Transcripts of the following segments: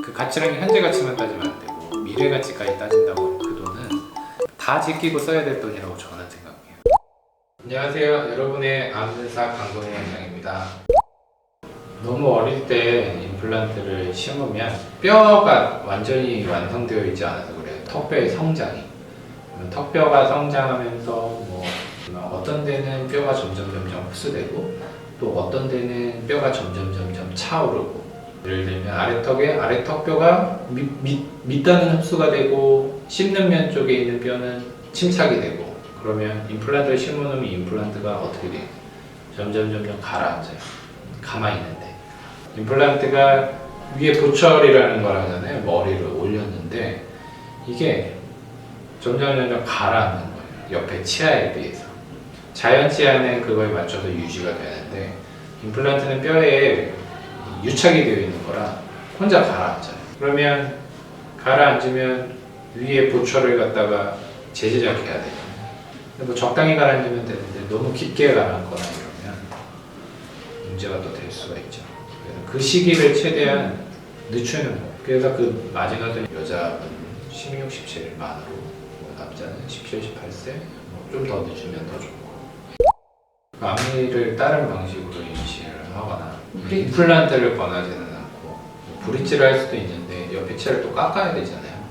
그 가치랑 현재 가치만 따지면 안 되고 미래 가치까지 따진다고 하면 그 돈은 다 제끼고 써야 될 돈이라고 저는 생각해요. 안녕하세요. 여러분의 암센사 강동희 원장입니다. 너무 어릴 때 임플란트를 심으면 뼈가 완전히 완성되어 있지 않아서 그래요. 턱뼈의 성장이. 턱뼈가 성장하면서 어떤 데는 뼈가 점점 흡수되고 또 어떤 데는 뼈가 점점 차오르고, 예를 들면 아래턱뼈가 밑단은 흡수가 되고 씹는 면 쪽에 있는 뼈는 침착이 되고, 그러면 임플란트를 심어놓으면 임플란트가 어떻게 돼요? 점점 가라앉아요. 가만히 있는데 임플란트가 위에 보철이라는 걸 하잖아요. 머리를 올렸는데 이게 점점 가라앉는 거예요. 옆에 치아에 비해서. 자연 치아는 그거에 맞춰서 유지가 되는데 임플란트는 뼈에 유착이 되어 있는 거라 혼자 가라앉아요. 그러면 가라앉으면 위에 보철을 갖다가 재제작해야 돼요. 뭐 적당히 가라앉으면 되는데 너무 깊게 가라앉거나 이러면 문제가 또 될 수가 있죠. 그래서 그 시기를 최대한 늦추는 거예요. 그래서 그 마지막에 여자분 16, 17 만으로, 남자는 17, 18세 좀 더 늦으면 더 좋고, 앞니를 다른 방식으로 임시를 하거나 임플란트를 권하지는 않고 브릿지를 할 수도 있는데 옆에 치아를 또 깎아야 되잖아요.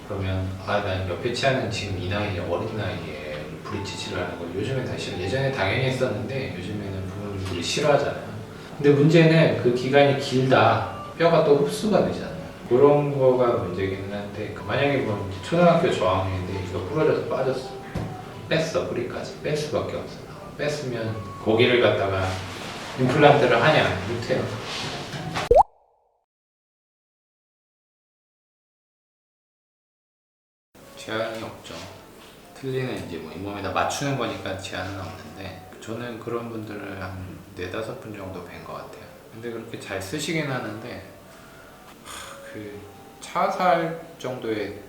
그러면 난 옆에 치아는 지금 이 나이에, 어린 나이에 브릿지 치료하는 걸 요즘엔 다 싫어. 예전에 당연히 했었는데 요즘에는 부모님들이 싫어하잖아요. 근데 문제는 그 기간이 길다 뼈가 또 흡수가 되잖아요. 그런 거가 문제기는 한데, 만약에 초등학교 저학년인데 이거 부러져서 빠졌어, 뺐어, 뿌리까지 뺄 수밖에 없어. 뺐으면 거기를 갖다가 임플란트를 하냐? 못해요. 제한이 없죠. 틀리는 이제 잇몸에다 맞추는 거니까 제한은 없는데, 저는 그런 분들을 한 4-5분 정도 뵌 것 같아요. 근데 그렇게 잘 쓰시긴 하는데 그 차 살 정도의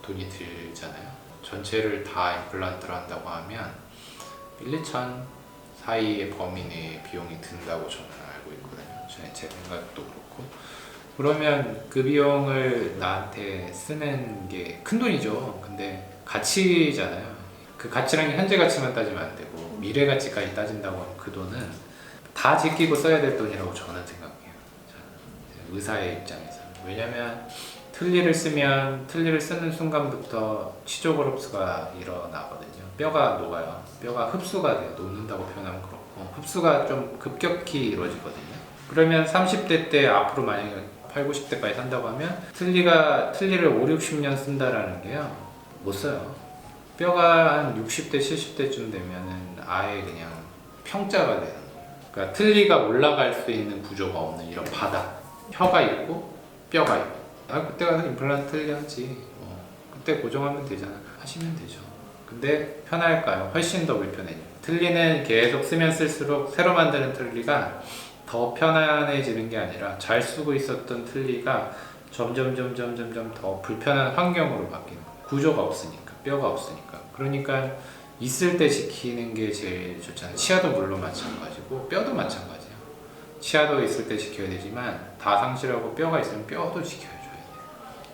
돈이 들잖아요. 전체를 다 임플란트를 한다고 하면 1-2천 사이의 범위 내에 비용이 든다고 저는 알고 있거든요. 제 생각도 그렇고. 그러면 그 비용을 나한테 쓰는 게 큰 돈이죠. 근데 가치잖아요. 그 가치랑 현재 가치만 따지면 안 되고 미래 가치까지 따진다고 하면 그 돈은 다 제끼고 써야 될 돈이라고 저는 생각해요. 의사의 입장에서. 왜냐면 틀니를 쓰는 순간부터 치조골 흡수가 일어나거든요. 뼈가 녹아요. 뼈가 흡수가 돼요. 녹는다고 표현하면 그렇고, 흡수가 좀 급격히 이루어지거든요. 그러면 30대 때 앞으로 만약에 8, 90대까지 산다고 하면 틀니를 5, 60년 쓴다라는 게요, 못 써요. 뼈가 한 60대, 70대쯤 되면은 아예 그냥 평자가 되는 거예요. 그러니까 틀니가 올라갈 수 있는 구조가 없는 이런 바닥, 혀가 있고 뼈가 있고, 그때 가서 임플란트 틀니 하지, 그때 고정하면 되잖아. 하시면 되죠. 근데 편할까요? 훨씬 더 불편해요. 틀니는 계속 쓰면 쓸수록 새로 만드는 틀니가 더 편안해지는 게 아니라 잘 쓰고 있었던 틀니가 점점 더 불편한 환경으로 바뀌는 거예요. 구조가 없으니까, 뼈가 없으니까. 그러니까 있을 때 지키는 게 제일 좋잖아요. 치아도 물론 마찬가지고 뼈도 마찬가지예요. 치아도 있을 때 지켜야 되지만 다 상실하고 뼈가 있으면 뼈도 지켜줘야 돼요.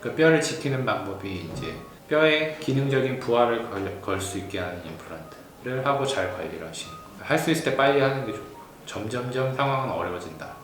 그 뼈를 지키는 방법이 이제 뼈에 기능적인 부하를 걸 수 있게 하는 임플란트를 하고 잘 관리를 하시는 거예요. 할 수 있을 때 빨리 하는 게 좋고, 점점 상황은 어려워진다.